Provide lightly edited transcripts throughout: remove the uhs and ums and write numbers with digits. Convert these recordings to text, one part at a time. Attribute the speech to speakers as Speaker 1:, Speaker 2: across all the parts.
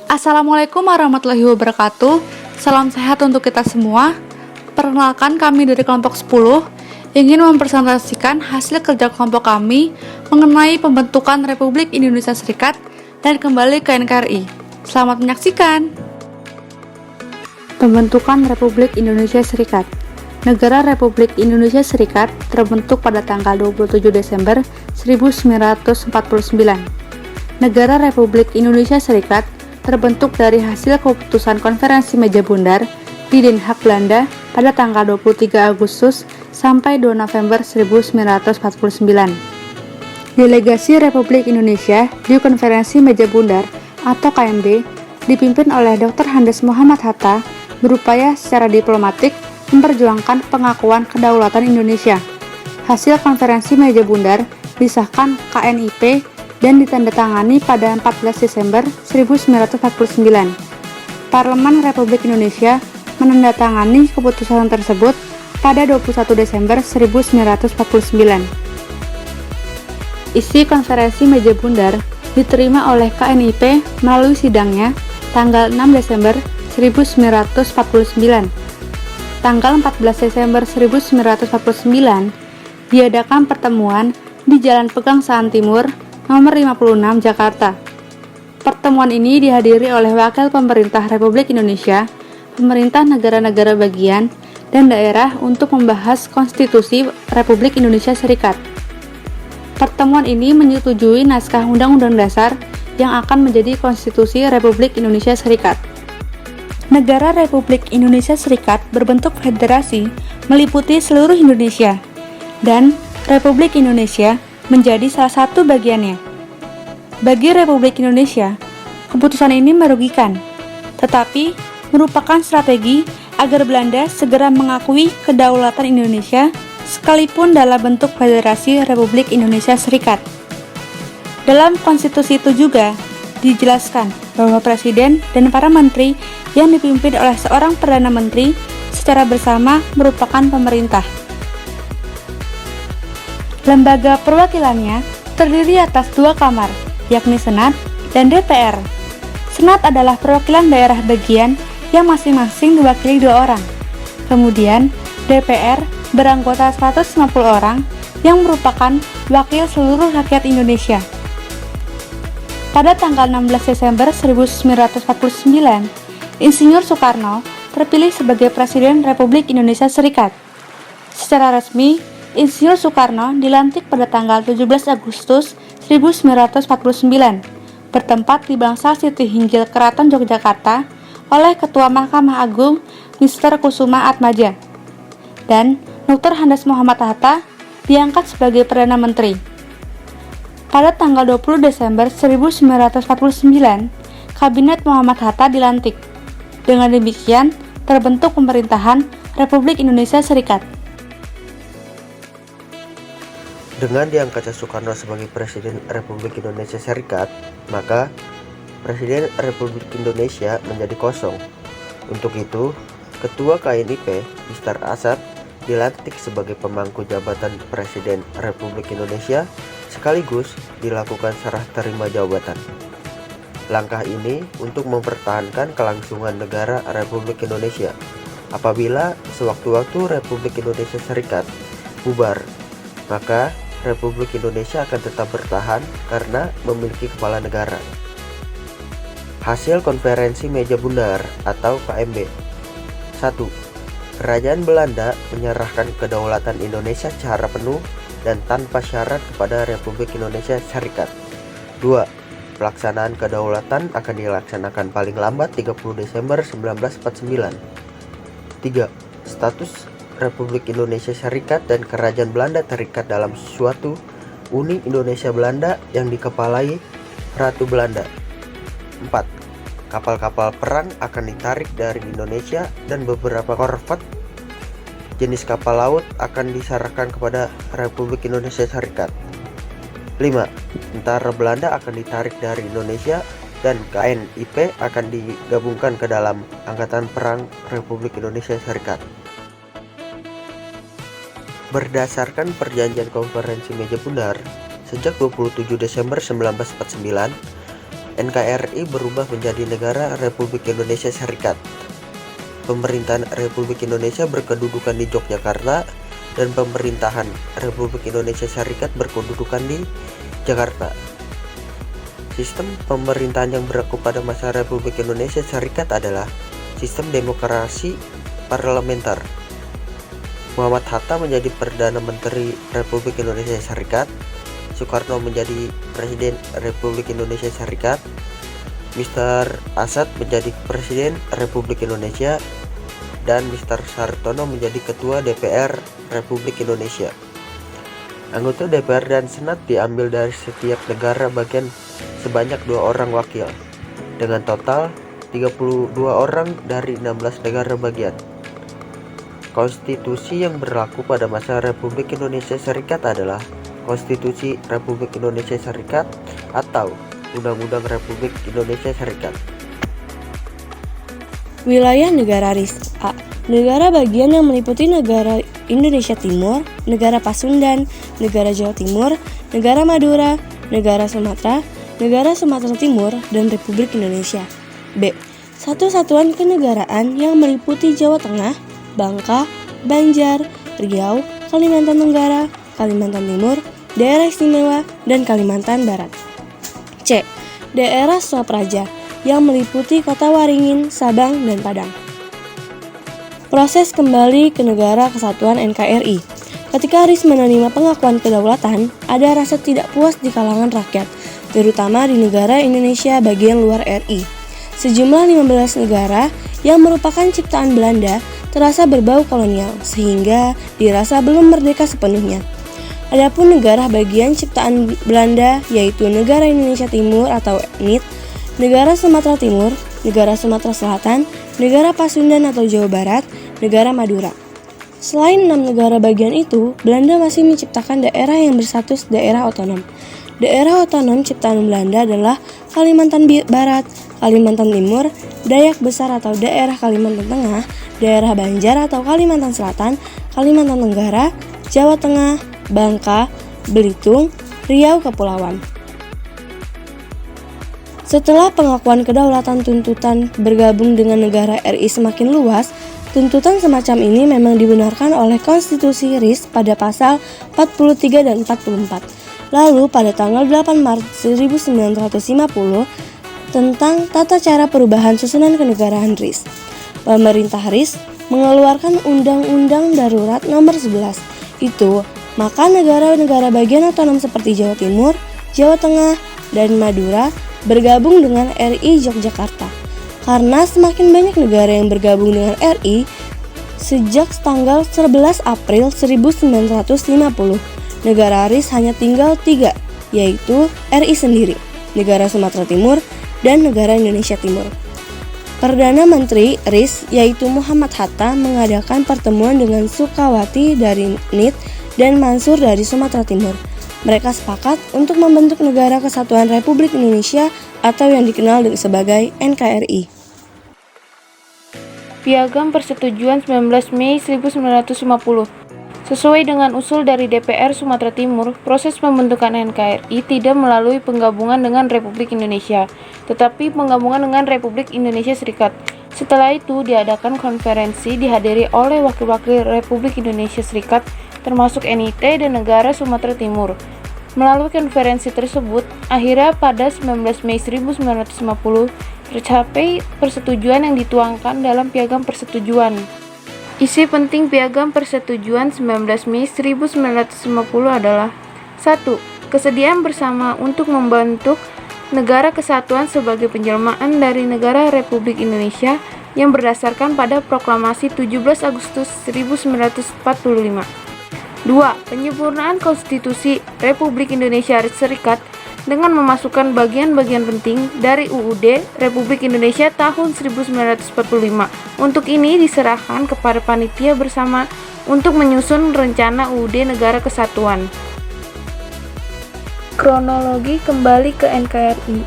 Speaker 1: Assalamualaikum warahmatullahi wabarakatuh. Salam sehat untuk kita semua. Perkenalkan, kami dari kelompok 10 ingin mempresentasikan hasil kerja kelompok kami mengenai pembentukan Republik Indonesia Serikat dan kembali ke NKRI. Selamat menyaksikan. Pembentukan Republik Indonesia Serikat. Negara Republik Indonesia Serikat terbentuk pada tanggal 27 Desember 1949. Negara Republik Indonesia Serikat terbentuk dari hasil keputusan Konferensi Meja Bundar di Den Haag, Belanda pada tanggal 23 Agustus sampai 2 November 1949. Delegasi Republik Indonesia di Konferensi Meja Bundar atau KMB dipimpin oleh Dr. Andes Muhammad Hatta berupaya secara diplomatik memperjuangkan pengakuan kedaulatan Indonesia. Hasil Konferensi Meja Bundar disahkan KNIP dan ditandatangani pada 14 Desember 1949. Parlemen Republik Indonesia menandatangani keputusan tersebut pada 21 Desember 1949. Isi Konferensi Meja Bundar diterima oleh KNIP melalui sidangnya tanggal 6 Desember 1949. Tanggal 14 Desember 1949 diadakan pertemuan di Jalan Pegangsaan Timur nomor 56 Jakarta. Pertemuan ini dihadiri oleh wakil pemerintah Republik Indonesia, pemerintah negara-negara bagian, dan daerah untuk membahas konstitusi Republik Indonesia Serikat. Pertemuan ini menyetujui naskah Undang-Undang Dasar yang akan menjadi konstitusi Republik Indonesia Serikat. Negara Republik Indonesia Serikat berbentuk federasi meliputi seluruh Indonesia, dan Republik Indonesia menjadi salah satu bagiannya. Bagi Republik Indonesia, keputusan ini merugikan, tetapi merupakan strategi agar Belanda segera mengakui kedaulatan Indonesia sekalipun dalam bentuk Federasi Republik Indonesia Serikat. Dalam konstitusi itu juga dijelaskan bahwa Presiden dan para menteri yang dipimpin oleh seorang Perdana Menteri secara bersama merupakan pemerintah. Lembaga perwakilannya terdiri atas dua kamar, yakni Senat dan DPR. Senat adalah perwakilan daerah bagian yang masing-masing diwakili 2 orang. Kemudian, DPR beranggota 150 orang yang merupakan wakil seluruh rakyat Indonesia. Pada tanggal 16 Desember 1949, Insinyur Soekarno terpilih sebagai Presiden Republik Indonesia Serikat. Secara resmi, Insinyur Soekarno dilantik pada tanggal 17 Agustus 1949, bertempat di Bangsal Siti Hinggil, Keraton Yogyakarta, oleh Ketua Mahkamah Agung Mr. Kusuma Atmaja, dan Dr. Andes Muhammad Hatta diangkat sebagai Perdana Menteri. Pada tanggal 20 Desember 1949, Kabinet Muhammad Hatta dilantik. Dengan demikian, terbentuk pemerintahan Republik Indonesia Serikat.
Speaker 2: Dengan diangkatnya Soekarno sebagai Presiden Republik Indonesia Serikat, maka Presiden Republik Indonesia menjadi kosong. Untuk itu, Ketua KNIP, Mr. Asad, dilantik sebagai pemangku jabatan Presiden Republik Indonesia, sekaligus dilakukan serah terima jabatan. Langkah ini untuk mempertahankan kelangsungan negara Republik Indonesia. Apabila sewaktu-waktu Republik Indonesia Serikat bubar, maka Republik Indonesia akan tetap bertahan karena memiliki kepala negara. Hasil Konferensi Meja Bundar atau KMB. 1. Kerajaan Belanda menyerahkan kedaulatan Indonesia secara penuh dan tanpa syarat kepada Republik Indonesia Serikat. 2. Pelaksanaan kedaulatan akan dilaksanakan paling lambat 30 Desember 1949. 3. Status Republik Indonesia Serikat dan Kerajaan Belanda terikat dalam suatu Uni Indonesia Belanda yang dikepalai Ratu Belanda. 4. Kapal-kapal perang akan ditarik dari Indonesia dan beberapa korvet jenis kapal laut akan diserahkan kepada Republik Indonesia Serikat. 5. Tentara Belanda akan ditarik dari Indonesia dan KNIP akan digabungkan ke dalam Angkatan Perang Republik Indonesia Serikat. Berdasarkan perjanjian Konferensi Meja Bundar, sejak 27 Desember 1949, NKRI berubah menjadi Negara Republik Indonesia Serikat. Pemerintahan Republik Indonesia berkedudukan di Yogyakarta dan pemerintahan Republik Indonesia Serikat berkedudukan di Jakarta. Sistem pemerintahan yang berlaku pada masa Republik Indonesia Serikat adalah sistem demokrasi parlementer. Muhammad Hatta menjadi Perdana Menteri Republik Indonesia Serikat, Soekarno menjadi Presiden Republik Indonesia Serikat, Mr. Asad menjadi Presiden Republik Indonesia, dan Mr. Sartono menjadi Ketua DPR Republik Indonesia. Anggota DPR dan Senat diambil dari setiap negara bagian sebanyak 2 orang wakil, dengan total 32 orang dari 16 negara bagian. Konstitusi yang berlaku pada masa Republik Indonesia Serikat adalah Konstitusi Republik Indonesia Serikat atau Undang-Undang Republik Indonesia Serikat.
Speaker 3: Wilayah negara RIS. A. Negara bagian yang meliputi negara Indonesia Timur, negara Pasundan, negara Jawa Timur, negara Madura, negara Sumatera Timur, dan Republik Indonesia. B. Satu satuan kenegaraan yang meliputi Jawa Tengah, Bangka, Banjar, Riau, Kalimantan Tenggara, Kalimantan Timur, Daerah Istimewa, dan Kalimantan Barat. C. Daerah Swapraja yang meliputi Kota Waringin, Sabang, dan Padang. Proses kembali ke negara kesatuan NKRI. Ketika RIS menerima pengakuan kedaulatan, ada rasa tidak puas di kalangan rakyat, terutama di negara Indonesia bagian luar RI. Sejumlah 15 negara yang merupakan ciptaan Belanda terasa berbau kolonial, sehingga dirasa belum merdeka sepenuhnya. Adapun negara bagian ciptaan Belanda yaitu negara Indonesia Timur atau NIT, negara Sumatera Timur, negara Sumatera Selatan, negara Pasundan atau Jawa Barat, negara Madura. Selain 6 negara bagian itu, Belanda masih menciptakan daerah yang berstatus daerah otonom. Daerah otonom ciptaan Belanda adalah Kalimantan Barat, Kalimantan Timur, Dayak Besar atau daerah Kalimantan Tengah, daerah Banjar atau Kalimantan Selatan, Kalimantan Tenggara, Jawa Tengah, Bangka, Belitung, Riau Kepulauan. Setelah pengakuan kedaulatan tuntutan bergabung dengan negara RI semakin luas, tuntutan semacam ini memang dibenarkan oleh Konstitusi RIS pada pasal 43 dan 44. Lalu pada tanggal 8 Maret 1950 tentang tata cara perubahan susunan kenegaraan RIS. Pemerintah RIS mengeluarkan Undang-Undang Darurat Nomor 11. Itu, maka negara-negara bagian otonom seperti Jawa Timur, Jawa Tengah, dan Madura bergabung dengan RI Yogyakarta. Karena semakin banyak negara yang bergabung dengan RI, sejak tanggal 11 April 1950, negara RIS hanya tinggal 3, yaitu RI sendiri, negara Sumatera Timur, dan negara Indonesia Timur. Perdana Menteri RIS yaitu Muhammad Hatta mengadakan pertemuan dengan Sukawati dari NIT dan Mansur dari Sumatera Timur. Mereka sepakat untuk membentuk Negara Kesatuan Republik Indonesia atau yang dikenal sebagai NKRI.
Speaker 1: Piagam Persetujuan 19 Mei 1950. Sesuai dengan usul dari DPR Sumatera Timur, proses pembentukan NKRI tidak melalui penggabungan dengan Republik Indonesia, tetapi penggabungan dengan Republik Indonesia Serikat. Setelah itu diadakan konferensi dihadiri oleh wakil-wakil Republik Indonesia Serikat, termasuk NIT dan negara Sumatera Timur. Melalui konferensi tersebut, akhirnya pada 19 Mei 1950 tercapai persetujuan yang dituangkan dalam Piagam Persetujuan. Isi penting Piagam Persetujuan 19 Mei 1950 adalah 1. Kesediaan bersama untuk membentuk Negara Kesatuan sebagai penjelmaan dari Negara Republik Indonesia yang berdasarkan pada Proklamasi 17 Agustus 1945. 2. Penyempurnaan Konstitusi Republik Indonesia Serikat dengan memasukkan bagian-bagian penting dari UUD Republik Indonesia tahun 1945. Untuk ini diserahkan kepada panitia bersama untuk menyusun rencana UUD Negara Kesatuan. Kronologi kembali ke NKRI.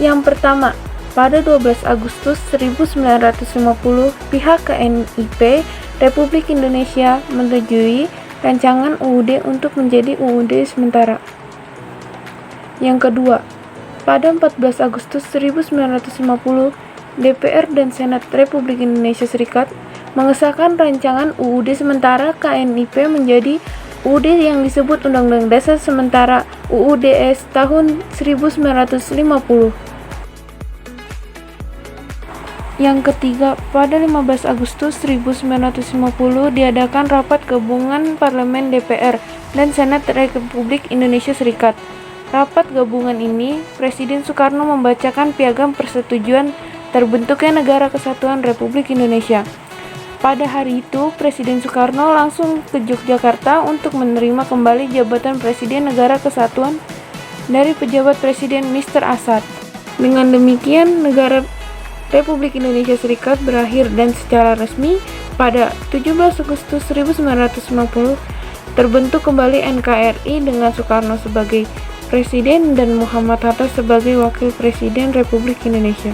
Speaker 1: Yang pertama, pada 12 Agustus 1950, pihak KNIP Republik Indonesia menyetujui rancangan UUD untuk menjadi UUD sementara. Yang kedua,
Speaker 4: Pada 14 Agustus 1950, DPR dan Senat Republik Indonesia Serikat mengesahkan rancangan UUD sementara KNIP menjadi UUD yang disebut Undang-Undang Dasar Sementara UUDS tahun 1950. Yang ketiga, pada 15 Agustus 1950 diadakan rapat gabungan Parlemen DPR dan Senat Republik Indonesia Serikat. Rapat gabungan ini, Presiden Soekarno membacakan piagam persetujuan terbentuknya Negara Kesatuan Republik Indonesia. Pada hari itu, Presiden Soekarno langsung ke Yogyakarta untuk menerima kembali jabatan Presiden Negara Kesatuan dari pejabat Presiden Mr. Asad. Dengan demikian, Negara Republik Indonesia Serikat berakhir dan secara resmi pada 17 Agustus 1950 terbentuk kembali NKRI dengan Soekarno sebagai Presiden dan Muhammad Hatta sebagai Wakil Presiden Republik Indonesia.